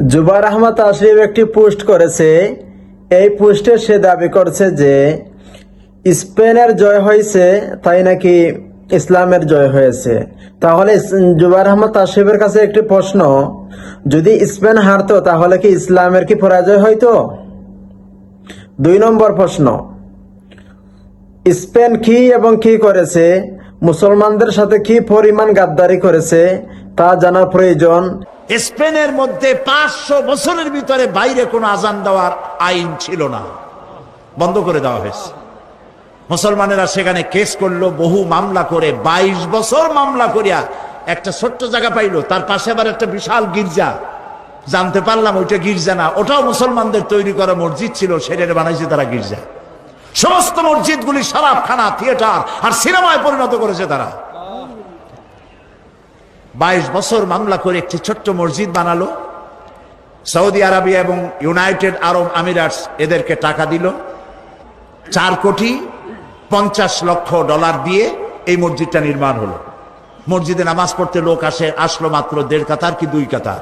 জুবাইর আহমদ আশরাফ একটি পোস্ট করেছে। এই পোস্টে সে দাবি করছে যে স্পেনের জয় হয়েছে, তাই নাকি ইসলামের জয় হয়েছে। তাহলে জুবাইর আহমদ আশরাফের কাছে একটি প্রশ্ন, যদি স্পেন হারতো তাহলে কি ইসলামের কি পরাজয় হইতো? 2 নম্বর প্রশ্ন, স্পেন কি এবং কি করেছে, মুসলমানদের সাথে কি পরিমাণ গাদ্দারি করেছে তা জানার প্রয়োজন। স্পেনের মধ্যে 500 বছরের ভিতরে বাইরে কোনো আজান দেওয়ার আইন ছিল না, বন্ধ করে দেওয়া হয়েছে। মুসলমানেরা সেখানে কেস করলো, বহু মামলা করে 22 বছর মামলা করিয়া একটা ছোট্ট জায়গা পাইলো, তার পাশে আবার একটা বিশাল গির্জা। জানতে পারলাম ওইটা গির্জা না, ওটাও মুসলমানদের তৈরি করা মসজিদ ছিল, সেটা বানাইছে তারা গির্জা। সমস্ত মসজিদগুলি শরাবখানা, থিয়েটার আর সিনেমায় পরিণত করেছে তারা। 22 বছর মামলা করে একটি ছোট্ট মসজিদ বানালো। সৌদি আরবিয়া এবং ইউনাইটেড আরব আমিরাটস এদেরকে টাকা দিল, $4,50,00,000 দিয়ে এই মসজিদটা নির্মাণ হলো। মসজিদে নামাজ পড়তে লোক আসলো মাত্র 1.5 কাতার কি 2 কাতার।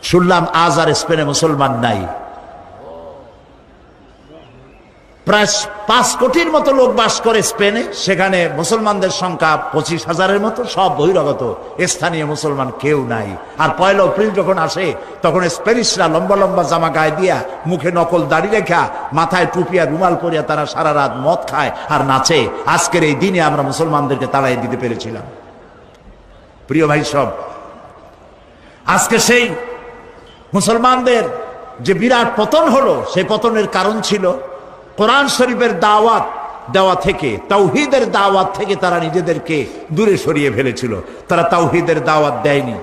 শুনলাম আজ আর স্পেনে মুসলমান নাই। প্রায় 5 কোটির মতো লোক বাস করে স্পেনে, সেখানে মুসলমানদের সংখ্যা 25,000-এর মতো, সব বহিরাগত, স্থানীয় মুসলমান কেউ নাই। আর 1 এপ্রিল যখন আসে তখন স্প্যানিশরা লম্বা লম্বা জামা গায়ে দিয়া, মুখে নকল দাড়ি রেখা, মাথায় টুপি আর রুমাল পরিয়া তারা সারা রাত মদ খায় আর নাচে। আজকের এই দিনে আমরা মুসলমানদেরকে তাড়াই দিতে পেরেছিলাম। প্রিয় ভাই সব, আজকে সেই মুসলমানদের যে বিরাট পতন হলো, সেই পতনের কারণ ছিল কোরআন শরীফের দাওয়াত দেওয়া থেকে, তাওহীদের দাওয়াত থেকে তারা নিজেদেরকে দূরে সরিয়ে ফেলেছিল। তারা তাওহীদের দাওয়াত দেয়নি।